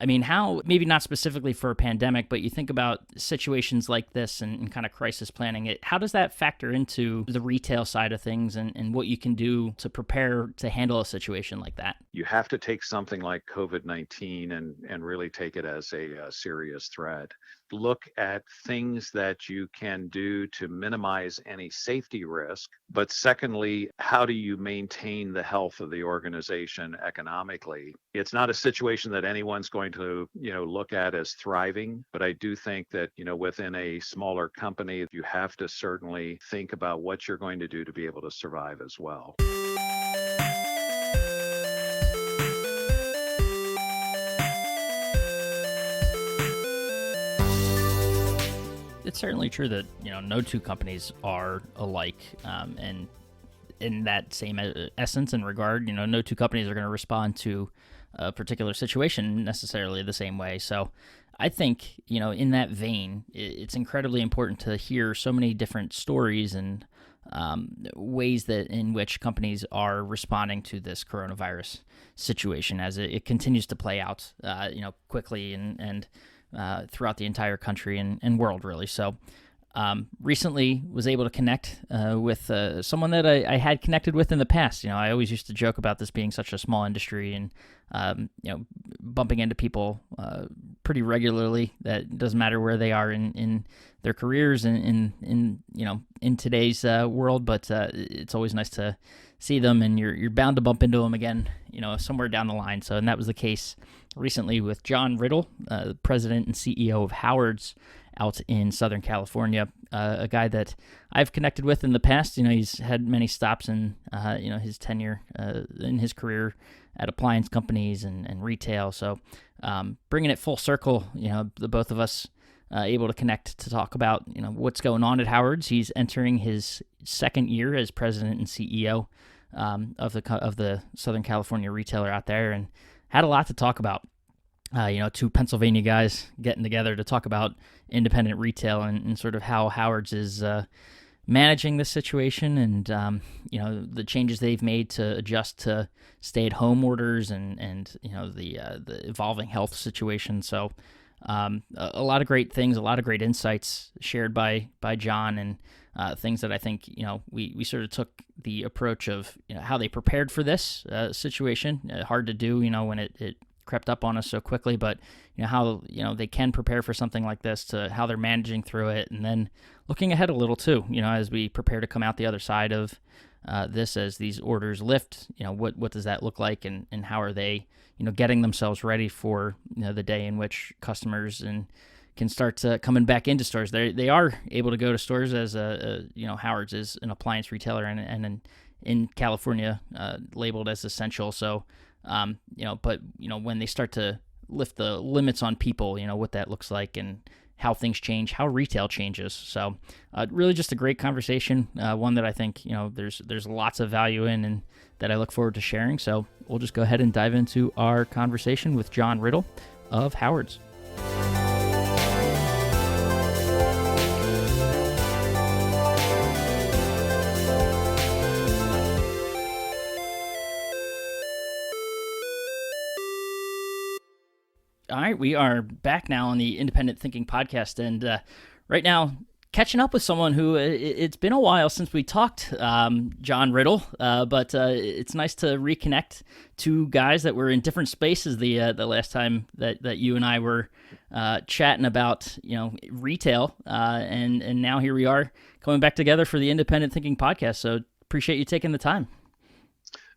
I mean, how, maybe not specifically for a pandemic, but you think about situations like this and kind of crisis planning, how does that factor into the retail side of things and what you can do to prepare to handle a situation like that? You have to take something like COVID-19 and really take it as a serious threat. Look at things that you can do to minimize any safety risk. But secondly, how do you maintain the health of the organization economically? It's not a situation that anyone's going to, look at as thriving. But I do think that, within a smaller company, you have to certainly think about what you're going to do to be able to survive as well. It's certainly true that no two companies are alike, and in that same essence and regard, no two companies are going to respond to a particular situation necessarily the same way. So I think in that vein, it's incredibly important to hear so many different stories and ways that in which companies are responding to this coronavirus situation as it continues to play out, quickly and throughout the entire country and world, really. So recently was able to connect with someone that I had connected with in the past. I always used to joke about this being such a small industry and, bumping into people pretty regularly. That doesn't matter where they are in their careers and in today's world, but it's always nice to see them, and you're bound to bump into them again, somewhere down the line. So, and that was the case recently with John Riddle, the president and CEO of Howard's out in Southern California, a guy that I've connected with in the past. He's had many stops in, his tenure in his career at appliance companies and retail. So bringing it full circle, the both of us able to connect to talk about, what's going on at Howard's. He's entering his second year as president and CEO of the Southern California retailer out there, and had a lot to talk about. Two Pennsylvania guys getting together to talk about independent retail and sort of how Howard's is managing this situation and, the changes they've made to adjust to stay-at-home orders and the evolving health situation. So a lot of great things, a lot of great insights shared by John, and things that I think, we sort of took the approach of, how they prepared for this situation. Hard to do, when it crept up on us so quickly, but how they can prepare for something like this, to how they're managing through it, and then looking ahead a little too, as we prepare to come out the other side of this, as these orders lift, what does that look like, and how are they getting themselves ready for the day in which customers can start coming back into stores. They are able to go to stores as Howard's is an appliance retailer and in California labeled as essential. So but when they start to lift the limits on people, what that looks like and how things change, how retail changes. So really just a great conversation, one that I think, there's lots of value in and that I look forward to sharing. So we'll just go ahead and dive into our conversation with John Riddle of Howard's. All right, we are back now on the Independent Thinking Podcast, and right now catching up with someone who it's been a while since we talked, John Riddle, but it's nice to reconnect two guys that were in different spaces the last time that you and I were chatting about retail, and now here we are coming back together for the Independent Thinking Podcast. So appreciate you taking the time.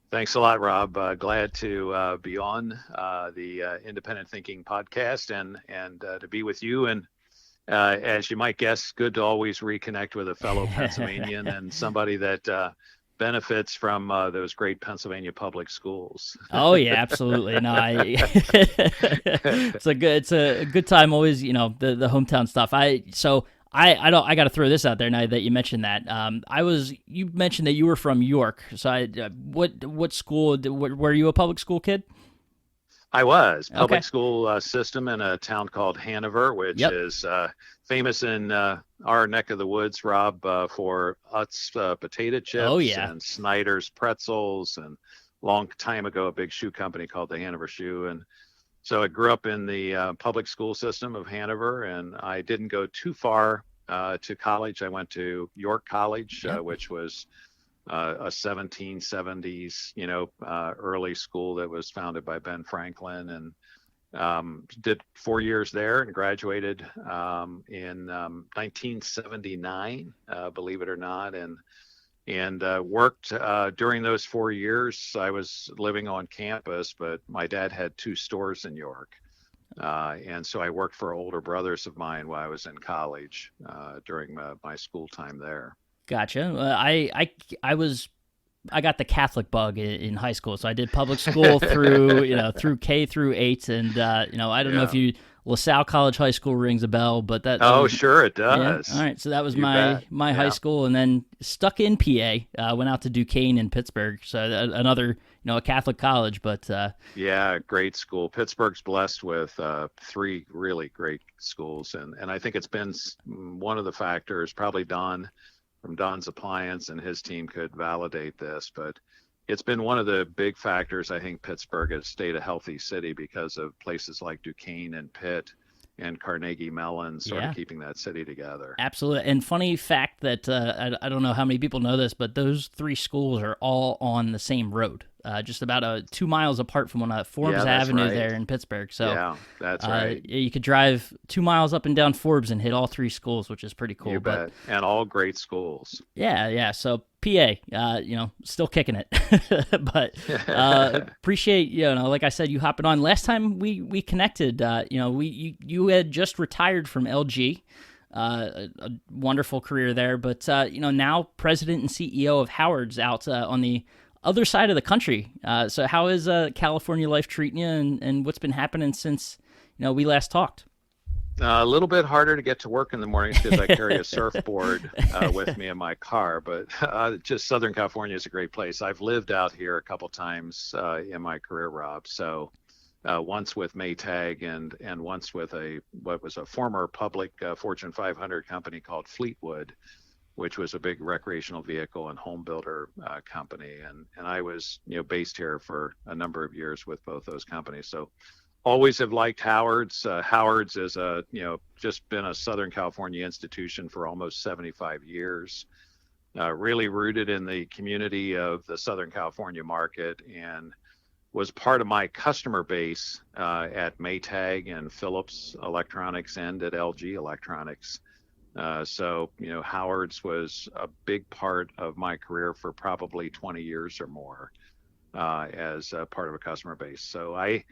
Thanks a lot, Rob. Glad to be on the Independent Thinking Podcast and to be with you. And as you might guess, good to always reconnect with a fellow Pennsylvanian and somebody that benefits from those great Pennsylvania public schools. Oh yeah, absolutely. No, it's a good time always. The hometown stuff. I got to throw this out there now that you mentioned that. You mentioned that you were from York. So what school? Were you a public school kid? I was. Public school system in a town called Hanover, which is famous in our neck of the woods, Rob, for Utz potato chips and Snyder's pretzels, and long time ago a big shoe company called the Hanover Shoe. And So I grew up in the public school system of Hanover, and I didn't go too far to college. I went to York College, Yep. which was a 1770s, early school that was founded by Ben Franklin, and did 4 years there and graduated in 1979, believe it or not, and worked during those 4 years. I was living on campus, but my dad had two stores in York. And so I worked for older brothers of mine while I was in college during my school time there. Gotcha. I got the Catholic bug in high school, so I did public school through K through 8, and I don't know if Yeah. LaSalle College High School rings a bell, but that Oh, was, sure it yeah. does. All right, so that was You my bet. high Yeah. school, and then stuck in PA. Went out to Duquesne and Pittsburgh, so another a Catholic college, but Yeah, great school. Pittsburgh's blessed with three really great schools, and I think it's been one of the factors. Probably Don from Don's Appliance and his team could validate this, but it's been one of the big factors. I think Pittsburgh has stayed a healthy city because of places like Duquesne and Pitt and Carnegie Mellon sort yeah. of keeping that city together. Absolutely. And funny fact that I don't know how many people know this, but those three schools are all on the same road, just about 2 miles apart from Forbes Yeah, that's Avenue right. there in Pittsburgh. So Yeah, that's right. you could drive 2 miles up and down Forbes and hit all three schools, which is pretty cool. You But bet. And all great schools. yeah. So PA, still kicking it. But appreciate like I said, you hopping on. Last time we connected, you had just retired from LG. A wonderful career there, but now president and CEO of Howard's out on the other side of the country. So how is California life treating you, and what's been happening since we last talked? A little bit harder to get to work in the mornings because I carry a surfboard with me in my car, but just Southern California is a great place. I've lived out here a couple times in my career, Rob. So once with Maytag and once with what was a former public Fortune 500 company called Fleetwood, which was a big recreational vehicle and home builder company. And I was based here for a number of years with both those companies. So always have liked Howard's. Howard's is just been a Southern California institution for almost 75 years. Really rooted in the community of the Southern California market, and was part of my customer base at Maytag and Philips Electronics and at LG Electronics. So Howard's was a big part of my career for probably 20 years or more as part of a customer base. So I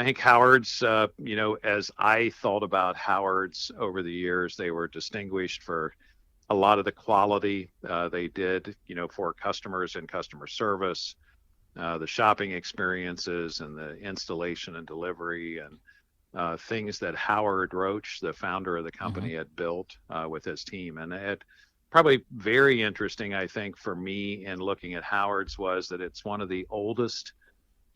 think Howard's, as I thought about Howard's over the years, they were distinguished for a lot of the quality they did, for customers and customer service, the shopping experiences and the installation and delivery, and things that Howard Roach, the founder of the company, had built with his team. And it probably very interesting, I think, for me in looking at Howard's was that it's one of the oldest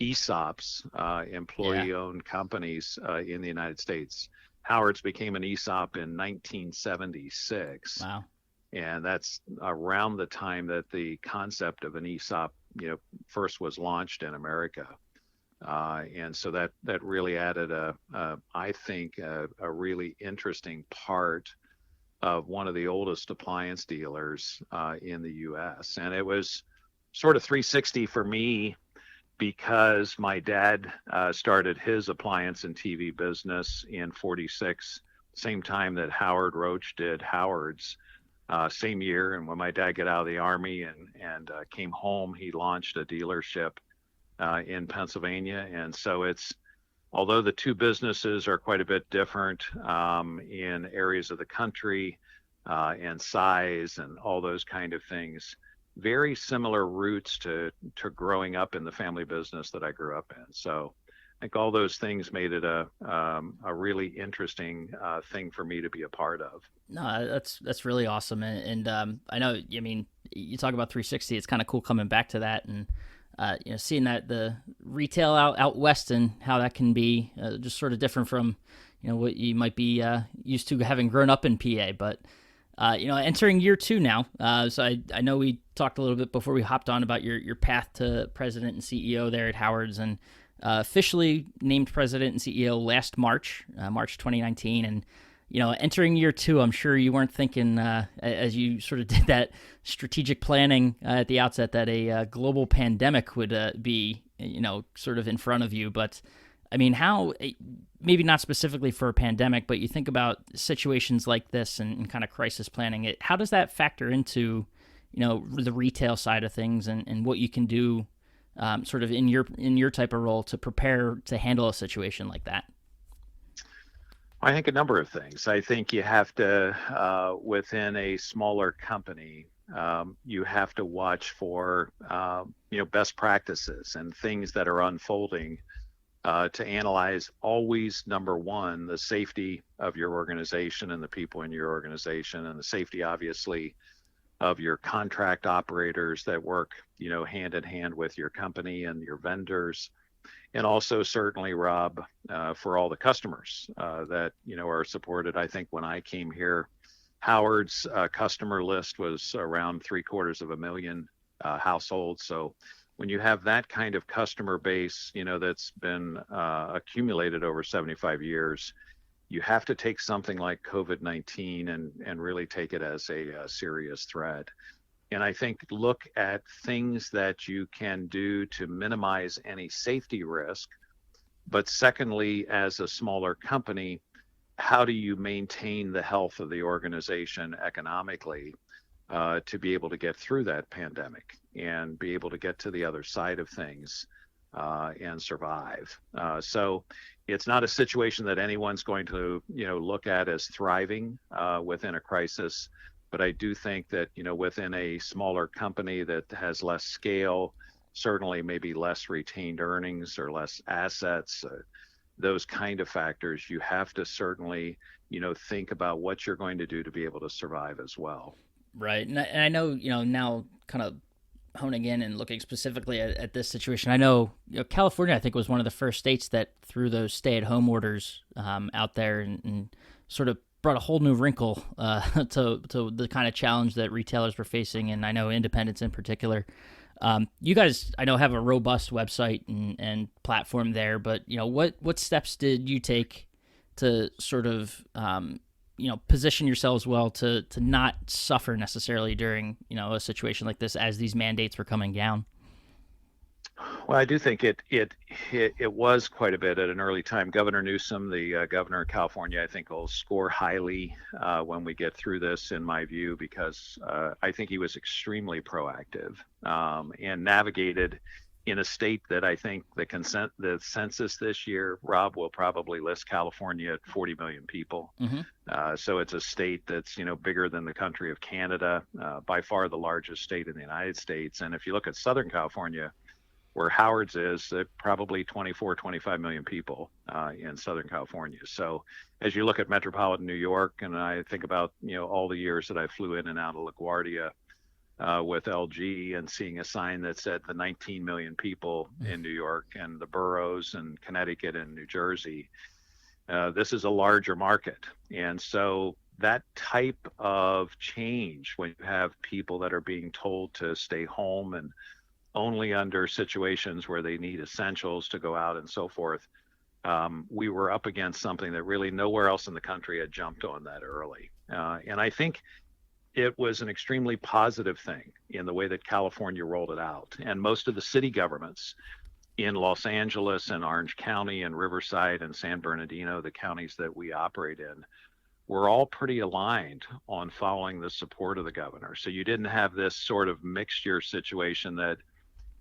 ESOPs, employee-owned companies in the United States. Howard's became an ESOP in 1976. Wow. And that's around the time that the concept of an ESOP, first was launched in America. And so that really added I think, a really interesting part of one of the oldest appliance dealers in the U.S. And it was sort of 360 for me, because my dad started his appliance and TV business in 46, same time that Howard Roach did Howard's, same year. And when my dad got out of the Army and came home, he launched a dealership in Pennsylvania. And so although the two businesses are quite a bit different in areas of the country and size and all those kind of things, very similar roots to growing up in the family business that I grew up in. So I think all those things made it a really interesting thing for me to be a part of. No, that's really awesome, and I know. I mean, you talk about 360. It's kind of cool coming back to that, and seeing that the retail out west and how that can be just sort of different from what you might be used to having grown up in PA, but. Entering year 2 now. So I know we talked a little bit before we hopped on about your path to president and CEO there at Howard's, and officially named president and CEO last March, March 2019, and entering year two, I'm sure you weren't thinking as you sort of did that strategic planning at the outset that a global pandemic would be, sort of in front of you. But I mean, how, maybe not specifically for a pandemic, but you think about situations like this and kind of crisis planning, how does that factor into, the retail side of things and what you can do sort of in your type of role to prepare to handle a situation like that? I think a number of things. I think you have to, within a smaller company, you have to watch for, best practices and things that are unfolding to analyze always, number one, the safety of your organization and the people in your organization, and the safety, obviously, of your contract operators that work, hand in hand with your company and your vendors. And also certainly, Rob, for all the customers that, are supported. I think when I came here, Howard's customer list was around 750,000 households. So when you have that kind of customer base, that's been accumulated over 75 years, you have to take something like COVID-19 and really take it as a serious threat. And I think look at things that you can do to minimize any safety risk. But secondly, as a smaller company, how do you maintain the health of the organization economically to be able to get through that pandemic and be able to get to the other side of things and survive? So it's not a situation that anyone's going to, look at as thriving within a crisis. But I do think that, within a smaller company that has less scale, certainly maybe less retained earnings or less assets, those kind of factors, you have to certainly, think about what you're going to do to be able to survive as well. Right. And I know, now kind of honing in and looking specifically at this situation, I know, California, I think, was one of the first states that threw those stay-at-home orders out there and sort of brought a whole new wrinkle to the kind of challenge that retailers were facing, and I know independents in particular. You guys, I know, have a robust website and platform there, but what steps did you take to sort of position yourselves well to not suffer necessarily during a situation like this as these mandates were coming down? Well, I do think it was quite a bit at an early time. Governor Newsom, the governor of California, I think will score highly when we get through this, in my view, because I think he was extremely proactive and navigated in a state that I think the census this year, Rob, will probably list California at 40 million people. Mm-hmm. So it's a state that's bigger than the country of Canada, by far the largest state in the United States. And if you look at Southern California, where Howard's is, probably 24, 25 million people in Southern California. So as you look at metropolitan New York, and I think about, all the years that I flew in and out of LaGuardia with LG and seeing a sign that said the 19 million people in New York and the boroughs and Connecticut and New Jersey, this is a larger market. And so that type of change, when you have people that are being told to stay home and only under situations where they need essentials to go out and so forth, we were up against something that really nowhere else in the country had jumped on that early. And I think it was an extremely positive thing in the way that California rolled it out. And most of the city governments in Los Angeles and Orange County and Riverside and San Bernardino, the counties that we operate in, were all pretty aligned on following the support of the governor. So you didn't have this sort of mixture situation that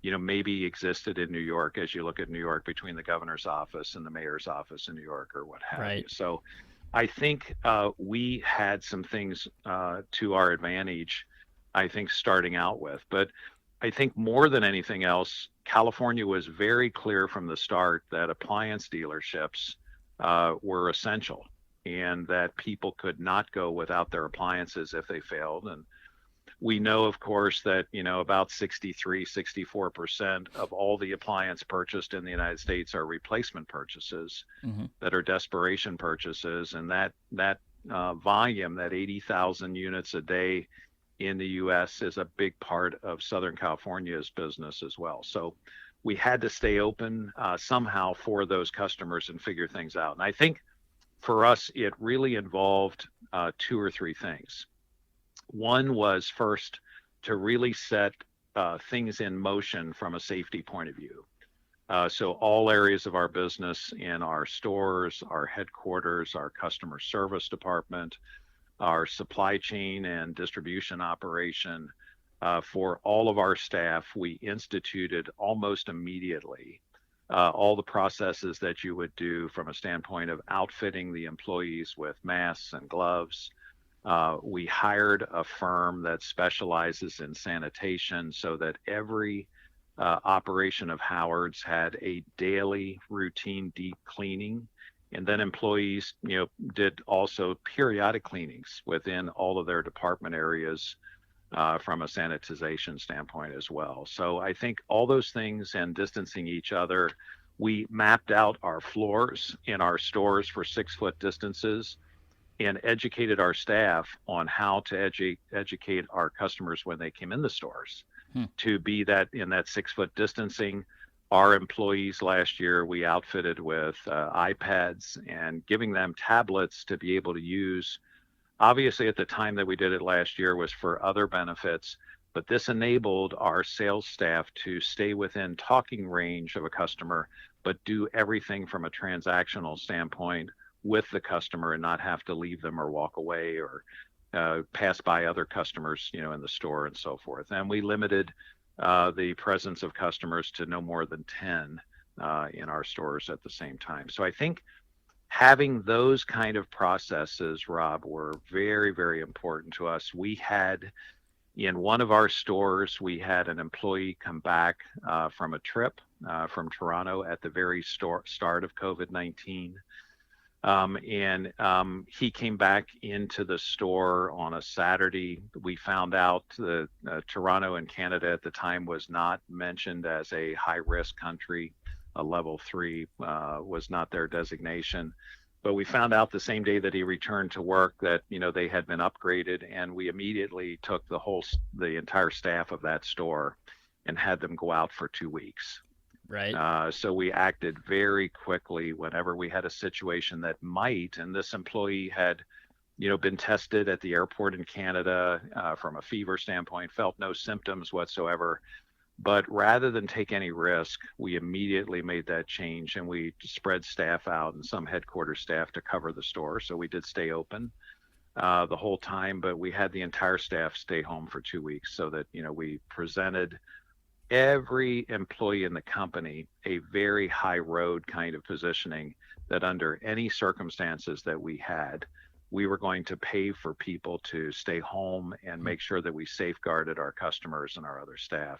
maybe existed in New York as you look at New York between the governor's office and the mayor's office in New York or what have you. So I think we had some things to our advantage, I think, starting out with. But I think more than anything else, California was very clear from the start that appliance dealerships were essential and that people could not go without their appliances if they failed. And we know, of course, that, about 64% of all the appliance purchased in the United States are replacement purchases that are desperation purchases. And that volume, that 80,000 units a day in the U.S. is a big part of Southern California's business as well. So we had to stay open somehow for those customers and figure things out. And I think for us, it really involved two or three things. One was first to really set things in motion from a safety point of view. So all areas of our business, in our stores, our headquarters, our customer service department, our supply chain and distribution operation, for all of our staff, we instituted almost immediately all the processes that you would do from a standpoint of outfitting the employees with masks and gloves. We hired a firm that specializes in sanitation so that every operation of Howard's had a daily routine deep cleaning. And then employees, did also periodic cleanings within all of their department areas from a sanitization standpoint as well. So I think all those things and distancing each other, we mapped out our floors in our stores for 6-foot distances and educated our staff on how to educate our customers when they came in the stores to be that in that 6-foot distancing. Our employees last year, we outfitted with iPads and giving them tablets to be able to use. Obviously, at the time that we did it last year was for other benefits, but this enabled our sales staff to stay within talking range of a customer, but do everything from a transactional standpoint with the customer and not have to leave them or walk away or pass by other customers, in the store and so forth. And we limited the presence of customers to no more than 10 in our stores at the same time. So I think having those kind of processes, Rob, were very, very important to us. We had, in one of our stores, we had an employee come back from a trip from Toronto at the very start of COVID-19. He came back into the store on a Saturday. We found out that Toronto in Canada at the time was not mentioned as a high-risk country. A level 3 was not their designation. But we found out the same day that he returned to work that, they had been upgraded, and we immediately took the entire staff of that store and had them go out for 2 weeks. Right. So we acted very quickly whenever we had a situation that might, and this employee had, been tested at the airport in Canada from a fever standpoint, felt no symptoms whatsoever. But rather than take any risk, we immediately made that change and we spread staff out and some headquarters staff to cover the store. So we did stay open the whole time, but we had the entire staff stay home for 2 weeks so that, we presented every employee in the company a very high road kind of positioning that under any circumstances that we had, we were going to pay for people to stay home and make sure that we safeguarded our customers and our other staff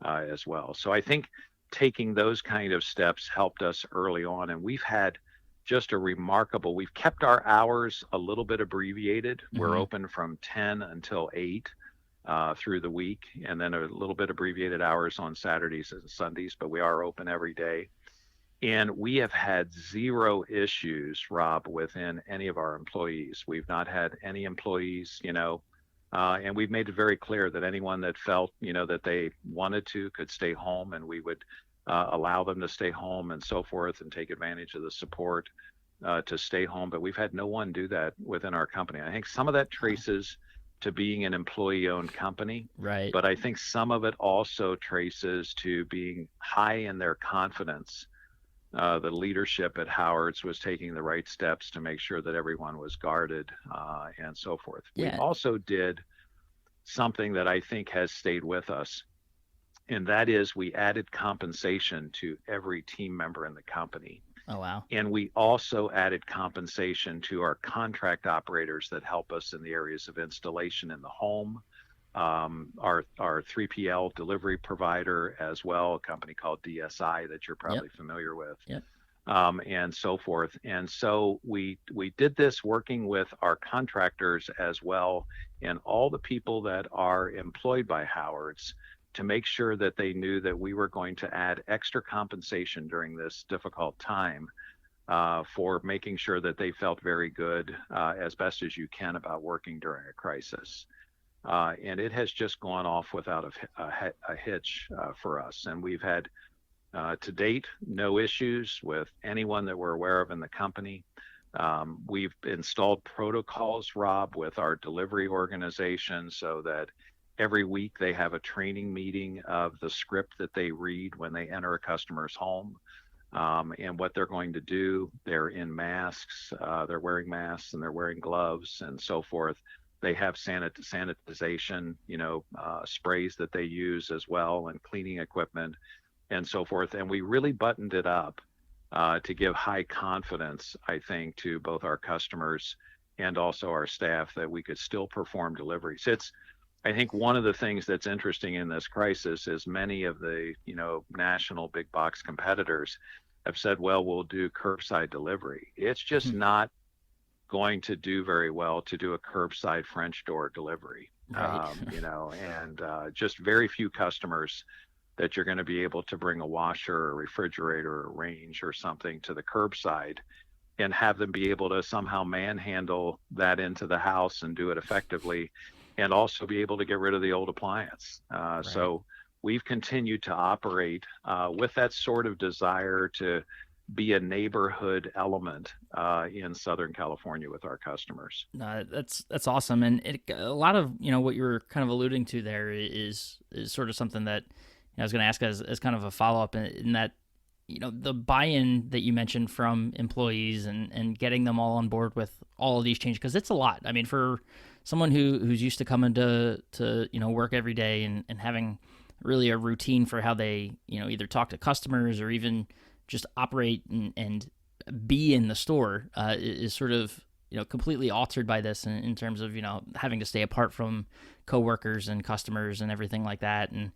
as well. So I think taking those kind of steps helped us early on, and we've had just we've kept our hours a little bit abbreviated. We're open from 10 until 8 through the week, and then a little bit abbreviated hours on Saturdays and Sundays, but we are open every day. And we have had zero issues, Rob, within any of our employees. We've not had any employees, and we've made it very clear that anyone that felt, that they wanted to could stay home, and we would allow them to stay home and so forth and take advantage of the support to stay home. But we've had no one do that within our company. I think some of that traces to being an employee-owned company, right? But I think some of it also traces to being high in their confidence. The leadership at Howard's was taking the right steps to make sure that everyone was guarded and so forth. Yeah. We also did something that I think has stayed with us, and that is we added compensation to every team member in the company. Oh, wow. And we also added compensation to our contract operators that help us in the areas of installation in the home, our 3PL delivery provider as well, a company called DSI that you're probably familiar with, and so forth. And so we did this working with our contractors as well, and all the people that are employed by Howard's, to make sure that they knew that we were going to add extra compensation during this difficult time for making sure that they felt very good as best as you can about working during a crisis. And it has just gone off without a hitch for us. And we've had To date, no issues with anyone that we're aware of in the company. We've installed protocols, Rob, with our delivery organization so that every week they have a training meeting of the script that they read when they enter a customer's home, and what they're going to do. They're in masks, they're wearing masks, and they're wearing gloves and so forth. They have sanitization, sprays that they use as well, and cleaning equipment and so forth. And we really buttoned it up to give high confidence, I think, to both our customers and also our staff that we could still perform deliveries. I think one of the things that's interesting in this crisis is many of the, national big box competitors have said, well, we'll do curbside delivery. It's just not going to do very well to do a curbside French door delivery. Right. And just very few customers that you're going to be able to bring a washer or refrigerator or range or something to the curbside and have them be able to somehow manhandle that into the house and do it effectively, and also be able to get rid of the old appliance. Right. So we've continued to operate with that sort of desire to be a neighborhood element in Southern California with our customers. That's awesome, and a lot of what you're kind of alluding to there is sort of something that I was going to ask as kind of a follow up in that the buy-in that you mentioned from employees and getting them all on board with all of these changes, because it's a lot. I mean, for someone who's used to coming to work every day and having really a routine for how they either talk to customers or even just operate and be in the store is sort of completely altered by this in terms of having to stay apart from coworkers and customers and everything like that, and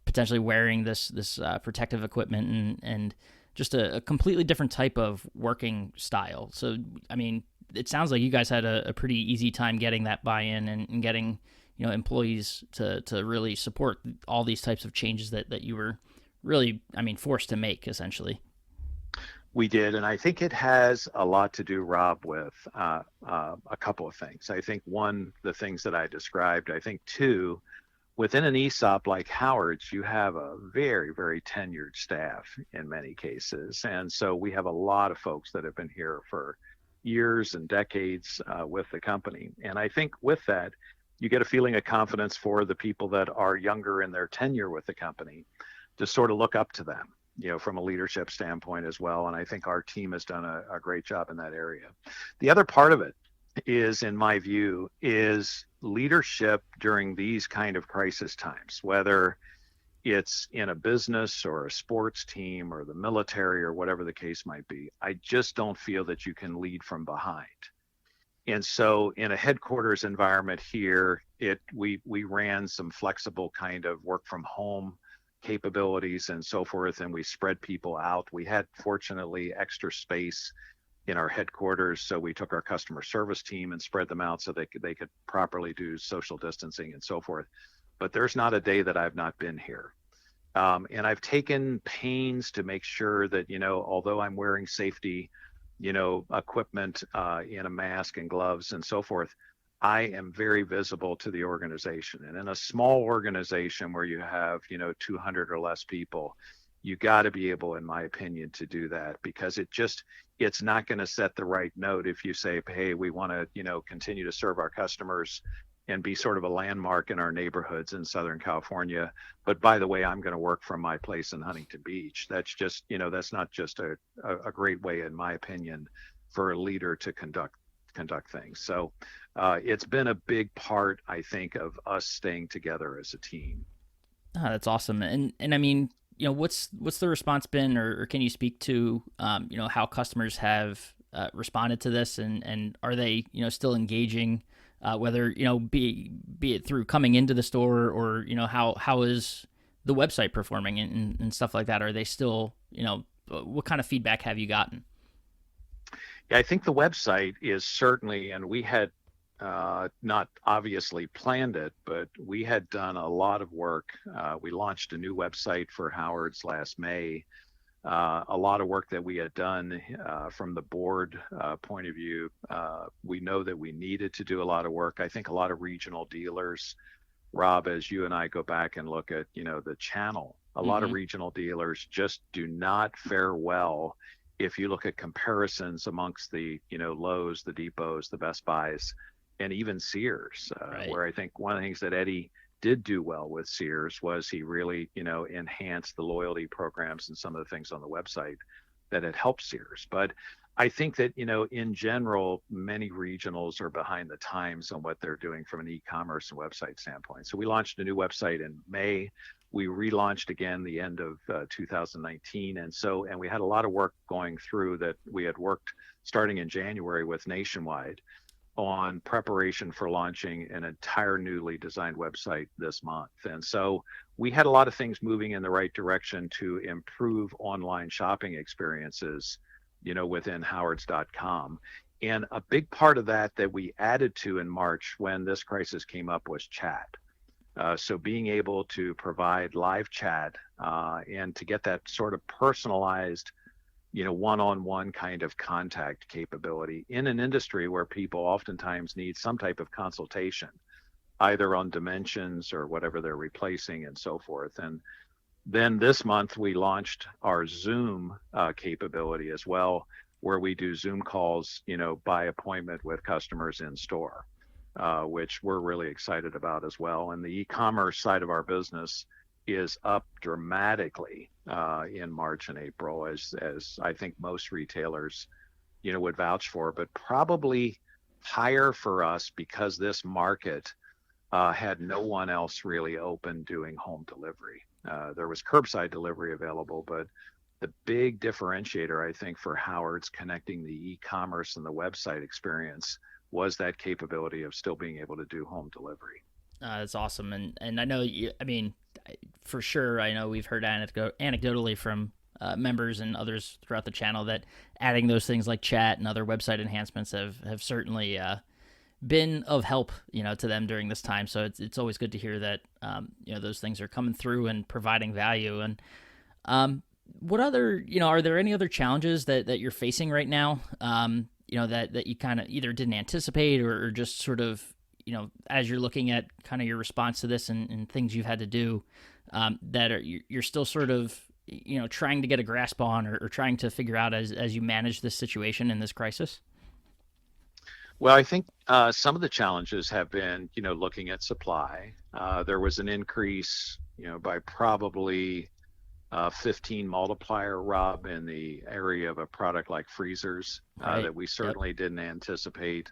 potentially wearing this protective equipment and just a completely different type of working style. So I mean, it sounds like you guys had a pretty easy time getting that buy-in and getting employees to really support all these types of changes that you were really, forced to make, essentially. We did, and I think it has a lot to do, Rob, with a couple of things. I think one, the things that I described. I think two, within an ESOP like Howard's, you have a very, very tenured staff in many cases, and so we have a lot of folks that have been here for years and decades with the company. And I think with that, you get a feeling of confidence for the people that are younger in their tenure with the company to sort of look up to them, from a leadership standpoint as well. And I think our team has done a great job in that area. The other part of it is, in my view, is leadership during these kind of crisis times, whether it's in a business or a sports team or the military or whatever the case might be. I just don't feel that you can lead from behind. And so in a headquarters environment here, we ran some flexible kind of work from home capabilities and so forth, and we spread people out. We had, fortunately, extra space in our headquarters, so we took our customer service team and spread them out so they could properly do social distancing and so forth. But there's not a day that I've not been here. And I've taken pains to make sure that, although I'm wearing safety, equipment in a mask and gloves and so forth, I am very visible to the organization. And in a small organization where you have, 200 or less people, you got to be able, in my opinion, to do that, because it's not going to set the right note if you say, hey, we want to, continue to serve our customers and be sort of a landmark in our neighborhoods in Southern California. But by the way, I'm going to work from my place in Huntington Beach. That's just, that's not just a great way, in my opinion, for a leader to conduct things. So it's been a big part, I think, of us staying together as a team. That's awesome. And I mean, what's the response been, or can you speak to, how customers have responded to this, and are they, still engaging, whether, be it through coming into the store or, how is the website performing and stuff like that? Are they still, what kind of feedback have you gotten? Yeah, I think the website is certainly, and we had not obviously planned it, but we had done a lot of work. We launched a new website for Howard's last May. A lot of work that we had done from the board point of view. We know that we needed to do a lot of work. I think a lot of regional dealers, Rob, as you and I go back and look at, the channel A lot of Mm-hmm. regional dealers just do not fare well if you look at comparisons amongst the, Lowe's, the Depots, the Best Buys, and even Sears, Right. where I think one of the things that Eddie did do well with Sears was he really, enhanced the loyalty programs and some of the things on the website that had helped Sears. But I think that, in general, many regionals are behind the times on what they're doing from an e-commerce and website standpoint. So we launched a new website in May. We relaunched again the end of 2019. And we had a lot of work going through that we had worked starting in January with Nationwide on preparation for launching an entire newly designed website this month. And so we had a lot of things moving in the right direction to improve online shopping experiences, within howards.com. And a big part of that we added to in March when this crisis came up was chat. So being able to provide live chat and to get that sort of personalized, one-on-one kind of contact capability in an industry where people oftentimes need some type of consultation, either on dimensions or whatever they're replacing and so forth. And then this month we launched our Zoom capability as well, where we do Zoom calls, by appointment with customers in store, which we're really excited about as well. And the e-commerce side of our business is up dramatically in March and April, as I think most retailers, would vouch for, but probably higher for us because this market had no one else really open doing home delivery. There was curbside delivery available, but the big differentiator, I think, for Howard's connecting the e-commerce and the website experience was that capability of still being able to do home delivery. That's awesome, and I know I mean, for sure, I know we've heard anecdotally from members and others throughout the channel that adding those things like chat and other website enhancements have certainly been of help, to them during this time. So it's always good to hear that those things are coming through and providing value. And what other, are there any other challenges that you're facing right now? That you kind of either didn't anticipate or just sort of, as you're looking at kind of your response to this and things you've had to do, that you're still sort of, trying to get a grasp on or trying to figure out as you manage this situation in this crisis? Well, I think some of the challenges have been, looking at supply. There was an increase, by probably 15 multiplier, Rob, in the area of a product like freezers Right. that we Yep. certainly didn't anticipate.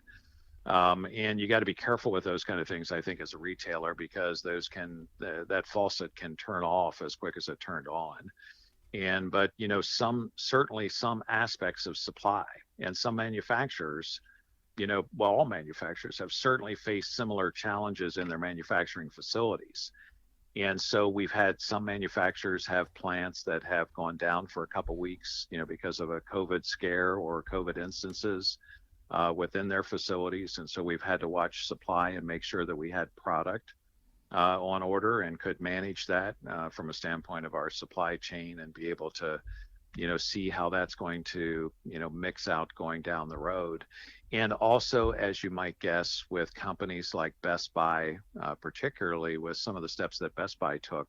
And you got to be careful with those kind of things, I think, as a retailer, because that faucet can turn off as quick as it turned on. But certainly some aspects of supply and some manufacturers, all manufacturers have certainly faced similar challenges in their manufacturing facilities. And so we've had some manufacturers have plants that have gone down for a couple weeks, because of a COVID scare or COVID instances within their facilities. And so we've had to watch supply and make sure that we had product on order and could manage that from a standpoint of our supply chain and be able to, see how that's going to, mix out going down the road. And also, as you might guess, with companies like Best Buy, particularly with some of the steps that Best Buy took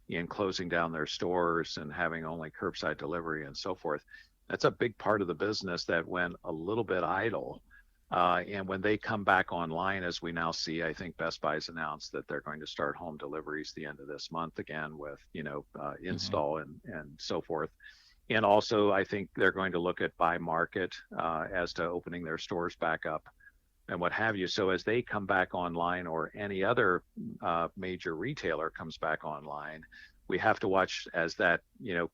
in closing down their stores and having only curbside delivery and so forth, that's a big part of the business that went a little bit idle. And when they come back online, as we now see, I think Best Buy's announced that they're going to start home deliveries the end of this month again with, Mm-hmm. install and so forth. And also, I think they're going to look at by market as to opening their stores back up and what have you. So as they come back online, or any other major retailer comes back online, we have to watch as that,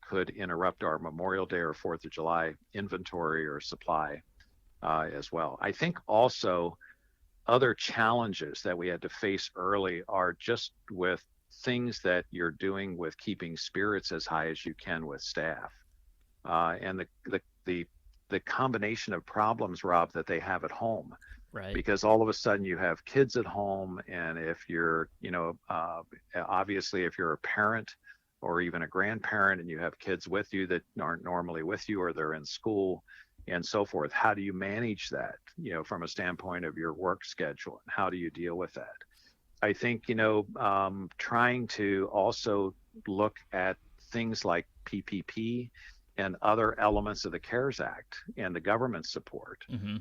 could interrupt our Memorial Day or 4th of July inventory or supply as well. I think also other challenges that we had to face early are just with things that you're doing with keeping spirits as high as you can with staff. And the combination of problems, Rob, that they have at home, Right. because all of a sudden you have kids at home, and if you're, obviously if you're a parent or even a grandparent and you have kids with you that aren't normally with you, or they're in school and so forth, how do you manage that, from a standpoint of your work schedule, and how do you deal with that? I think, trying to also look at things like PPP and other elements of the CARES Act and the government support. Hmm.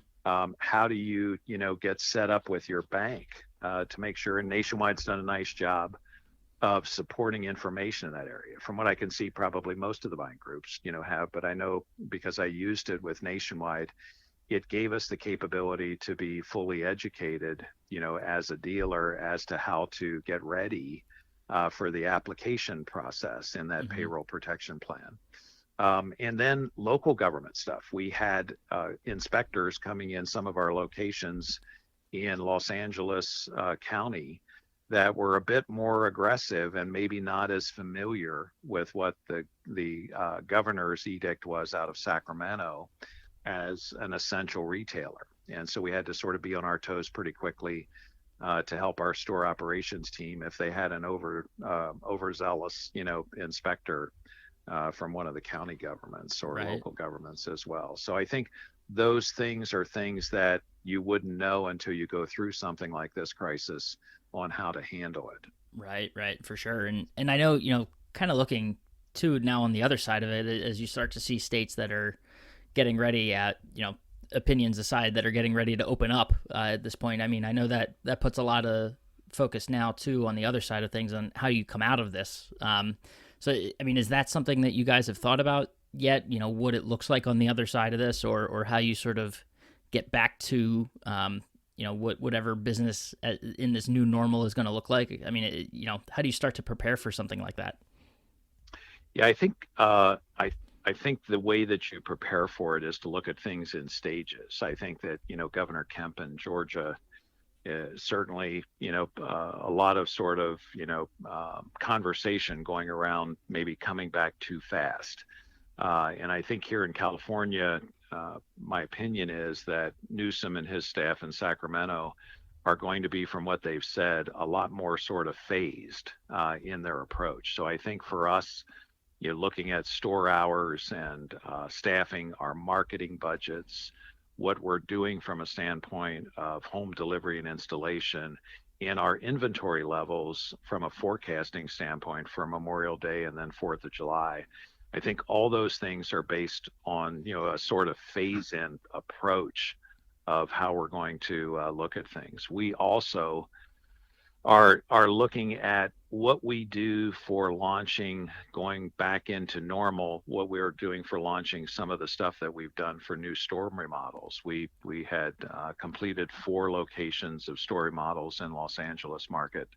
How do you, get set up with your bank to make sure, and Nationwide's done a nice job of supporting information in that area. From what I can see, probably most of the buying groups, have, but I know because I used it with Nationwide, it gave us the capability to be fully educated, as a dealer as to how to get ready for the application process in that Hmm. payroll protection plan. And then local government stuff. We had inspectors coming in some of our locations in Los Angeles County that were a bit more aggressive and maybe not as familiar with what the governor's edict was out of Sacramento as an essential retailer. And so we had to sort of be on our toes pretty quickly to help our store operations team if they had an overzealous, inspector from one of the county governments or Right. local governments as well. So I think those things are things that you wouldn't know until you go through something like this crisis on how to handle it. Right, right, for sure. And I know, kind of looking too now on the other side of it, as you start to see states that are getting ready at, opinions aside, that are getting ready to open up at this point. I mean, I know that that puts a lot of focus now too on the other side of things on how you come out of this. So, I mean, is that something that you guys have thought about yet? What it looks like on the other side of this, or how you sort of get back to, whatever business in this new normal is going to look like? I mean, how do you start to prepare for something like that? Yeah, I think the way that you prepare for it is to look at things in stages. I think that Governor Kemp in Georgia certainly a lot of sort of conversation going around maybe coming back too fast. And I think here in California, my opinion is that Newsom and his staff in Sacramento are going to be, from what they've said, a lot more sort of phased in their approach. So I think for us, looking at store hours and staffing, our marketing budgets, what we're doing from a standpoint of home delivery and installation, and our inventory levels from a forecasting standpoint for Memorial Day and then 4th of July. I think all those things are based on, a sort of phase-in approach of how we're going to look at things. We also are looking at what we do for launching, going back into normal, what we're doing for launching some of the stuff that we've done for new store remodels. We had completed 4 locations of store remodels in Los Angeles market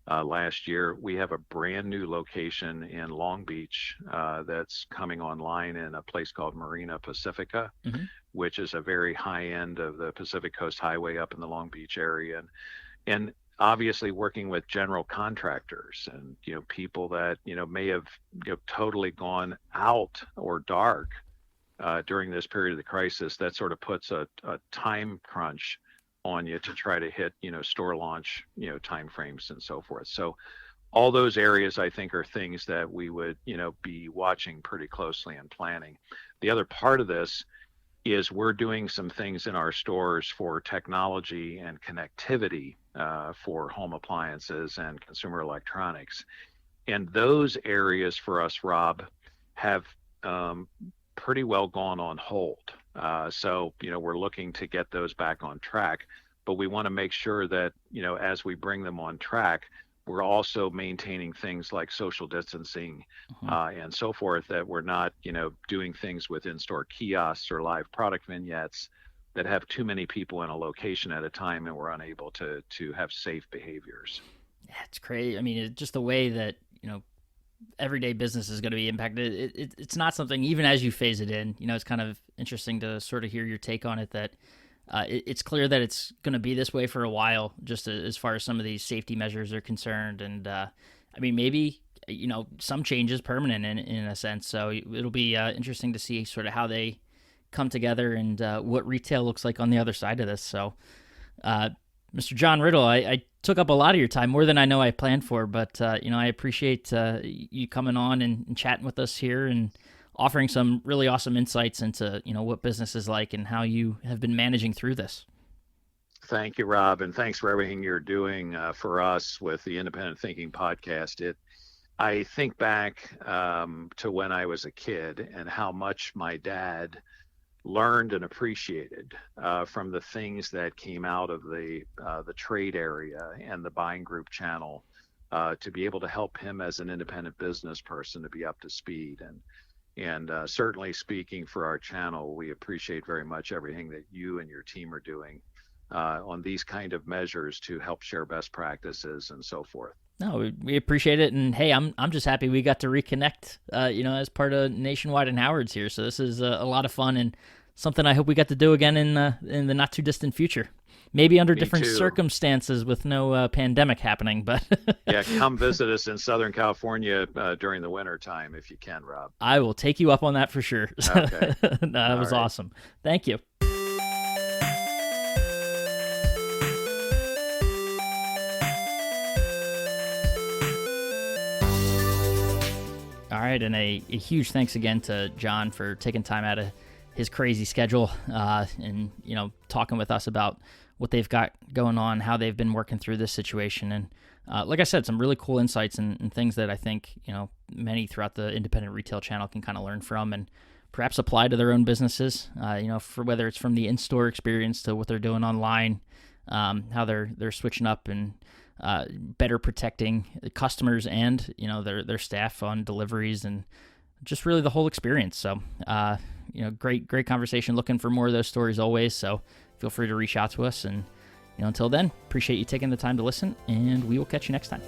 last year. We have a brand new location in Long Beach that's coming online in a place called Marina Pacifica, Hmm. which is a very high end of the Pacific Coast Highway up in the Long Beach area. And obviously working with general contractors and people that may have totally gone out or dark during this period of the crisis, that sort of puts a time crunch on you to try to hit store launch time frames and so forth. So all those areas I think are things that we would be watching pretty closely and planning. The other part of this is we're doing some things in our stores for technology and connectivity for home appliances and consumer electronics. And those areas for us, Rob, have pretty well gone on hold. So, we're looking to get those back on track, but we want to make sure that, as we bring them on track, we're also maintaining things like social distancing Hmm. and so forth, that we're not, doing things with in-store kiosks or live product vignettes that have too many people in a location at a time and we're unable to have safe behaviors. Yeah, it's crazy. I mean, just the way that everyday business is going to be impacted. It's not something, even as you phase it in. It's kind of interesting to sort of hear your take on it. That it's clear that it's going to be this way for a while, just as far as some of these safety measures are concerned. And I mean, maybe some changes permanent in a sense. So it'll be interesting to see sort of how they come together and what retail looks like on the other side of this. So, Mr. John Riddle, I took up a lot of your time, more than I know I planned for, but I appreciate you coming on and chatting with us here and offering some really awesome insights into what business is like and how you have been managing through this. Thank you, Rob, and thanks for everything you're doing for us with the Independent Thinking podcast. I think back to when I was a kid and how much my dad learned and appreciated from the things that came out of the trade area and the buying group channel to be able to help him as an independent business person to be up to speed. And certainly speaking for our channel, we appreciate very much everything that you and your team are doing on these kind of measures to help share best practices and so forth. No, we appreciate it, and hey, I'm just happy we got to reconnect, as part of Nationwide and Howard's here. So this is a lot of fun and something I hope we get to do again in the not too distant future. Maybe under different circumstances with no pandemic happening, but yeah, come visit us in Southern California during the winter time if you can, Rob. I will take you up on that for sure. Okay, that was awesome. Thank you. All right, and a huge thanks again to John for taking time out of his crazy schedule and talking with us about what they've got going on, how they've been working through this situation, and like I said, some really cool insights and things that I think many throughout the independent retail channel can kind of learn from and perhaps apply to their own businesses. For whether it's from the in-store experience to what they're doing online, how they're switching up and better protecting customers and their staff on deliveries and just really the whole experience. So great conversation. Looking for more of those stories always. So feel free to reach out to us. And until then, appreciate you taking the time to listen, and we will catch you next time.